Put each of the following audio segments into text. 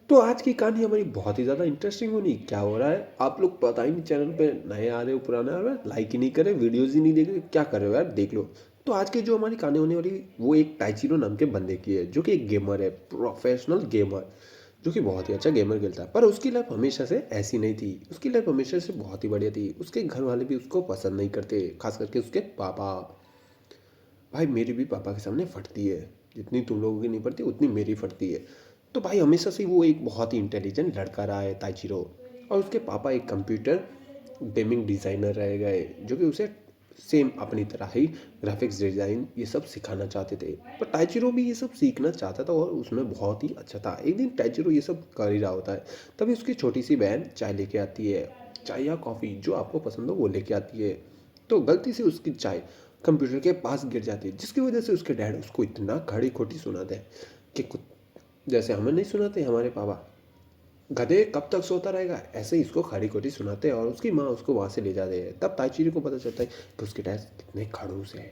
तो आज की कहानी हमारी बहुत ही ज़्यादा इंटरेस्टिंग होनी। क्या हो रहा है, आप लोग पता ही नहीं, चैनल पे नए आ रहे हो पुराने आ रहे हो, लाइक ही नहीं करे, वीडियोज़ ही नहीं देख रहे, क्या कर रहे हो यार, देख लो। तो आज की जो हमारी कहानी होने वाली वो एक टाइचिरो नाम के बंदे की है, जो कि एक गेमर है, प्रोफेशनल गेमर, जो कि बहुत ही अच्छा गेमर खेलता है। पर उसकी लाइफ हमेशा से ऐसी नहीं थी, उसकी लाइफ हमेशा से बहुत ही बढ़िया थी। उसके घर वाले भी उसको पसंद नहीं करते, खास करके उसके पापा। भाई मेरी भी पापा के सामने फटती है, जितनी तुम लोगों की नहीं फटती उतनी मेरी फटती है। तो भाई हमेशा से वो एक बहुत ही इंटेलिजेंट लड़का रहा है ताइचिरो। और उसके पापा एक कंप्यूटर गेमिंग डिज़ाइनर रह गए, जो कि उसे सेम अपनी तरह ही ग्राफिक्स डिज़ाइन ये सब सिखाना चाहते थे। पर टाइचिरो भी ये सब सीखना चाहता था और उसमें बहुत ही अच्छा था। एक दिन टाइचिरो ये सब कर ही रहा होता है, तभी उसकी छोटी सी बहन चाय लेके आती है। चाय या कॉफ़ी जो आपको पसंद हो वो लेके आती है। तो गलती से उसकी चाय कंप्यूटर के पास गिर जाती है, जिसकी वजह से उसके डैड उसको इतना खड़ी खोटी सुनाते हैं कि कुछ जैसे हमें नहीं सुनाते हमारे पापा, गधे कब तक सोता रहेगा, ऐसे ही इसको खड़ी खोटी सुनाते हैं। और उसकी माँ उसको वहाँ से ले जाते हैं। तब ताइचीरी को पता चलता है कि उसके डैड कितने खड़ूस है।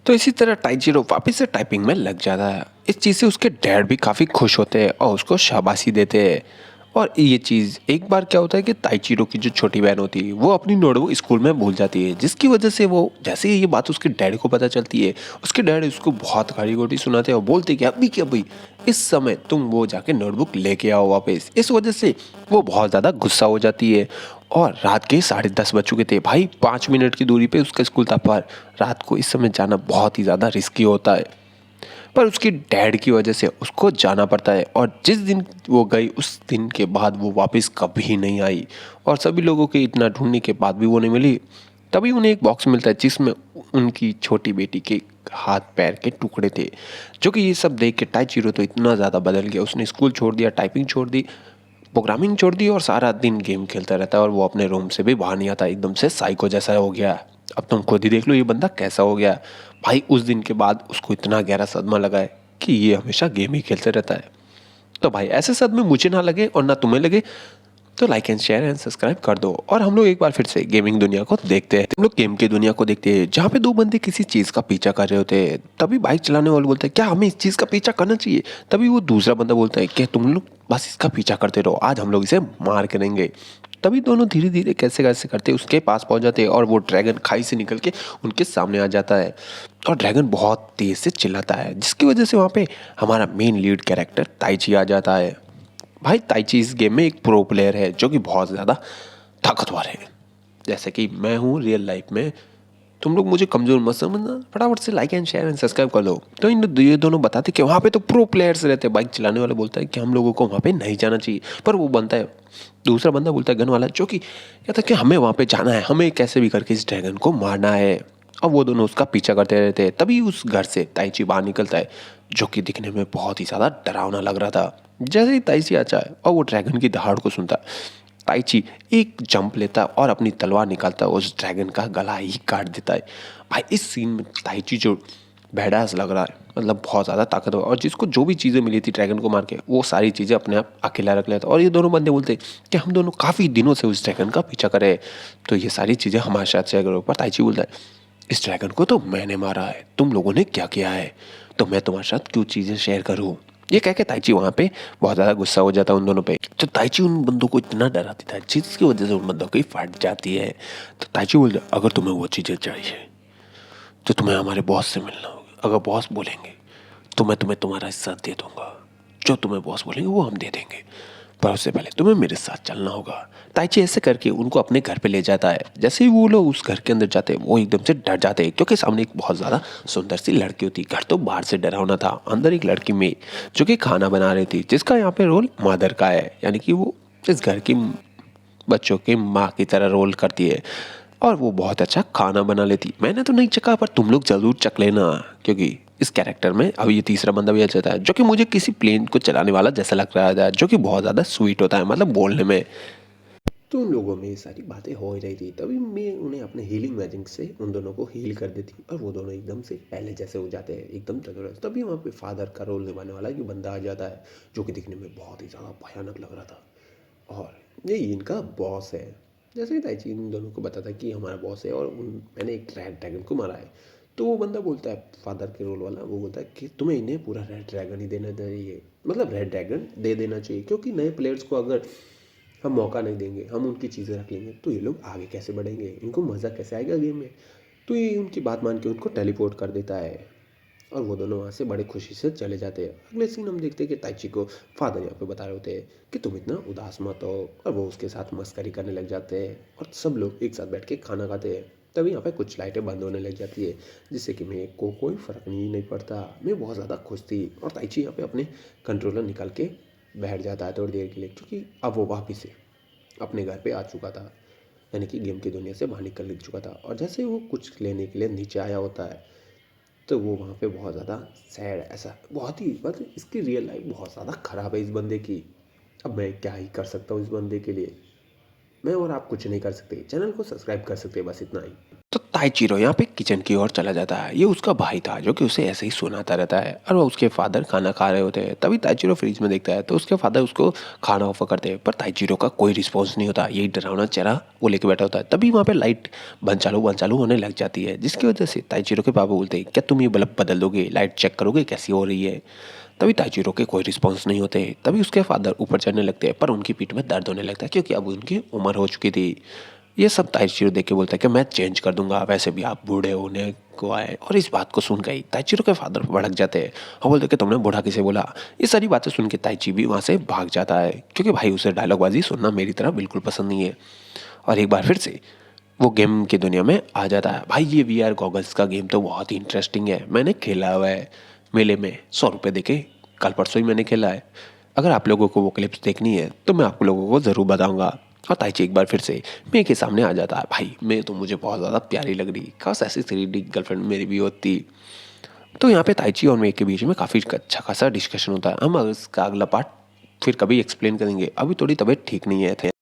तो इसी तरह टाइजीरो वापस से टाइपिंग में लग जाता है। इस चीज़ से उसके डैड भी काफ़ी खुश होते हैं और उसको शाबाशी देते हैं। और ये चीज़ एक बार क्या होता है कि ताइचीरो की जो छोटी बहन होती है वो अपनी नोटबुक स्कूल में भूल जाती है, जिसकी वजह से वो जैसे ही ये बात उसके डैड को पता चलती है, उसके डैड उसको बहुत खड़ी खोटी सुनाते हैं और बोलते कि अभी क्या भाई, इस समय तुम वो जाके नोटबुक लेके आओ वापस। इस वजह से वो बहुत ज़्यादा गुस्सा हो जाती है। और रात के 10:30 बज चुके थे भाई, 5 मिनट की दूरी पे उसका स्कूल था, पर रात को इस समय जाना बहुत ही ज़्यादा रिस्की होता है। पर उसकी डैड की वजह से उसको जाना पड़ता है और जिस दिन वो गई उस दिन के बाद वो वापस कभी नहीं आई। और सभी लोगों के इतना ढूंढने के बाद भी वो नहीं मिली। तभी उन्हें एक बॉक्स मिलता है जिसमें उनकी छोटी बेटी के हाथ पैर के टुकड़े थे। जो कि ये सब देख के टाइचीरो तो इतना ज़्यादा बदल गया, उसने स्कूल छोड़ दिया, टाइपिंग छोड़ दी, प्रोग्रामिंग छोड़ दी और सारा दिन गेम खेलता रहता है और वो अपने रूम से भी बाहर नहीं आता, एकदम से साइको जैसा हो गया। अब तुम खुद ही देख लो ये बंदा कैसा हो गया। भाई उस दिन के बाद उसको इतना गहरा सदमा लगा है कि ये हमेशा गेम ही खेलते रहता है। तो भाई ऐसे सदमे मुझे ना लगे और ना तुम्हें लगे, तो like and share and subscribe कर दो और हम लोग एक बार फिर से गेमिंग दुनिया को देखते हैं। हम लोग गेम की दुनिया को देखते हैं जहाँ पे दो बंदे किसी चीज़ का पीछा कर रहे होते हैं। तभी बाइक चलाने वाले बोलते हैं क्या हमें इस चीज़ का पीछा करना चाहिए। तभी वो दूसरा बंदा बोलता है कि तुम लोग बस इसका पीछा करते रहो, आज हम लोग इसे मार करेंगे। तभी दोनों धीरे धीरे कैसे कैसे करते उसके पास पहुंच जाते हैं और वो ड्रैगन खाई से निकल के उनके सामने आ जाता है। और ड्रैगन बहुत तेज से चिल्लाता है, जिसकी वजह से वहाँ पे हमारा मेन लीड कैरेक्टर ताइची आ जाता है। भाई ताइची इस गेम में एक प्रो प्लेयर है जो कि बहुत ज़्यादा ताकतवर है, जैसे कि मैं हूँ रियल लाइफ में। तुम लोग मुझे कमज़ोर मत समझना, फटाफट से like and share and subscribe कर लो। तो ये दोनों बताते कि वहाँ पे तो प्रो प्लेयर्स रहते हैं। बाइक चलाने वाला बोलता है कि हम लोगों को वहाँ पे नहीं जाना चाहिए, पर वो बनता है, दूसरा बंदा बोलता है गन वाला, जो कि कहता है कि हमें वहाँ पे जाना है, हमें कैसे भी करके इस ड्रैगन को मारना है। और वो दोनों उसका पीछा करते रहते हैं। तभी उस घर से ताइची बाहर निकलता है, जो कि दिखने में बहुत ही ज़्यादा डरावना लग रहा था। जैसे ही ताइची आता है और वो ड्रैगन की दहाड़ को सुनता है, ताइची एक जंप लेता है और अपनी तलवार निकालता है, उस ड्रैगन का गला ही काट देता है। भाई इस सीन में ताइची जो बैडास लग रहा है, मतलब बहुत ज़्यादा ताकतवर, और जिसको जो भी चीज़ें मिली थी ड्रैगन को मार के वो सारी चीज़ें अपने आप अकेला रख लेता। और ये दोनों बंदे बोलते कि हम दोनों काफ़ी दिनों से उस ड्रैगन का पीछा कर रहे हैं, तो ये सारी चीज़ें हमारे साथ शेयर करो। पर ताइची बोलता है इस ड्रैगन को तो मैंने मारा है, तुम लोगों ने क्या किया है, तो मैं तुम्हारे साथ क्यों चीज़ें शेयर करूँ। ये कह के ताइची वहाँ पे बहुत ज़्यादा गुस्सा हो जाता है उन दोनों पे। तो ताइची उन बंदों को इतना डराती था जिसकी वजह से उन बंदों की फट जाती है। तो ताइची बोलता है अगर तुम्हें वो चीज़ें चाहिए तो तुम्हें हमारे बॉस से मिलना होगा, अगर बॉस बोलेंगे तो मैं तुम्हें तुम्हारा हिस्सा दे दूंगा, जो तुम्हें बॉस बोलेंगे वो हम दे देंगे, पर उससे पहले तुम्हें मेरे साथ चलना होगा। ताइची ऐसे करके उनको अपने घर पे ले जाता है। जैसे ही वो लोग उस घर के अंदर जाते हैं वो एकदम से डर जाते हैं, क्योंकि सामने एक बहुत ज़्यादा सुंदर सी लड़की होती है। घर तो बाहर से डरावना था, अंदर एक लड़की में जो कि खाना बना रही थी, जिसका यहाँ पे रोल मदर का है, यानी कि वो इस घर की बच्चों की माँ की तरह रोल करती है। और वो बहुत अच्छा खाना बना लेती। मैंने तो नहीं चखा, पर तुम लोग ज़रूर चख लेना, क्योंकि इस कैरेक्टर में अभी ये तीसरा बंदा भी अच्छा था, जो कि मुझे किसी प्लेन को चलाने वाला जैसा लग रहा था, जो कि बहुत ज़्यादा स्वीट होता है मतलब बोलने में। तो उन लोगों में ये सारी बातें हो ही रही थी, तभी मैं उन्हें अपने हीलिंग मैजिक से उन दोनों को हील कर देती और वो दोनों एकदम से पहले जैसे हो जाते हैं, एकदम तंदुरुस्त। तभी वहाँ पे फादर का रोल निभाने वाला एक बंदा आ जाता है, जो कि दिखने में बहुत ही ज़्यादा भयानक लग रहा था। और ये इनका बॉस है। जैसे ही ताइची इन दोनों को बताता है कि हमारा बॉस है और मैंने एक ड्रैगन को मारा है, तो वो बंदा बोलता है, फादर के रोल वाला, वो बोलता है कि तुम्हें इन्हें पूरा रेड ड्रैगन ही देना चाहिए, मतलब रेड ड्रैगन दे देना चाहिए, क्योंकि नए प्लेयर्स को अगर हम मौका नहीं देंगे, हम उनकी चीज़ें रख लेंगे, तो ये लोग आगे कैसे बढ़ेंगे, इनको मज़ा कैसे आएगा गेम में। तो ये उनकी बात मान के उनको टेलीपोर्ट कर देता है और वो दोनों वहाँ से बड़े खुशी से चले जाते हैं। अगले सीन हम देखते हैं कि ताइची को फादर यहाँ पे बता रहे होते हैं कि तुम इतना उदास मत हो, और वो उसके साथ मस्करी करने लग जाते हैं और सब लोग एक साथ बैठ के खाना खाते हैं। तभी यहाँ पे कुछ लाइटें बंद होने लग जाती है, जिससे कि मेरे को कोई फ़र्क नहीं पड़ता, मैं बहुत ज़्यादा खुश थी। और ताइची यहाँ पे अपने कंट्रोलर निकाल के बैठ जाता है थोड़ी देर के लिए, क्योंकि अब वो वापिस से अपने घर पे आ चुका था, यानी कि गेम की दुनिया से बाहर निकल चुका था। और जैसे ही वो कुछ लेने के लिए नीचे आया होता है, तो वो वहाँ पे बहुत ज़्यादा सैड, ऐसा बहुत ही, मतलब इसकी रियल लाइफ बहुत ज़्यादा ख़राब है इस बंदे की। अब मैं क्या ही कर सकता हूँ इस बंदे के लिए, मैं और आप कुछ नहीं कर सकते, चैनल को सब्सक्राइब कर सकते हैं, बस इतना ही। तो ताइचिरो यहाँ पे किचन की ओर चला जाता है। ये उसका भाई था जो कि उसे ऐसे ही सुनाता रहता है और वो उसके फादर खाना खा रहे होते हैं। तभी ताइचिरो फ्रिज में देखता है तो उसके फादर उसको खाना ऑफर करते हैं, पर ताइचिरो का कोई रिस्पॉन्स नहीं होता। यही डरावना चेहरा वो लेके बैठा होता है। तभी वहाँ पे लाइट बंद चालू होने लग जाती है, जिसकी वजह से ताइचिरो के पापा बोलते हैं, क्या तुम ये बल्ब बदल दोगे, लाइट चेक करोगे कैसी हो रही है। तभी ताइचिरो के कोई रिस्पॉन्स नहीं होते। तभी उसके फादर ऊपर चढ़ने लगते हैं, पर उनकी पीठ में दर्द होने लगता है क्योंकि अब उनकी उम्र हो चुकी थी। ये सब ताइचिरो देख के बोलता है कि मैं चेंज कर दूंगा, वैसे भी आप बूढ़े होने को आए। और इस बात को सुनकर ही ताइचिरो के फादर भड़क जाते हैं और बोलते हैं कि तुमने बूढ़ा किसे बोला। ये सारी बातें सुन के ताइची भी वहाँ से भाग जाता है, क्योंकि भाई उसे डायलॉगबाजी सुनना मेरी तरह बिल्कुल पसंद नहीं है। और एक बार फिर से वो गेम की दुनिया में आ जाता है। भाई ये VR गॉगल्स का गेम तो बहुत ही इंटरेस्टिंग है, मैंने खेला हुआ है मेले में 100 रुपये देके, कल परसों ही मैंने खेला है। अगर आप लोगों को वो क्लिप्स देखनी है तो मैं आप लोगों को ज़रूर बताऊंगा। और ताइची एक बार फिर से मैं के सामने आ जाता है। भाई मैं तो, मुझे बहुत ज़्यादा प्यारी लग रही, काश ऐसी 3D गर्लफ्रेंड मेरी भी होती। तो यहाँ पे ताइची और मेक के बीच में काफ़ी अच्छा खासा डिस्कशन होता है। हम इसका अगला पार्ट फिर कभी एक्सप्लेन करेंगे, अभी थोड़ी तबीयत ठीक नहीं है।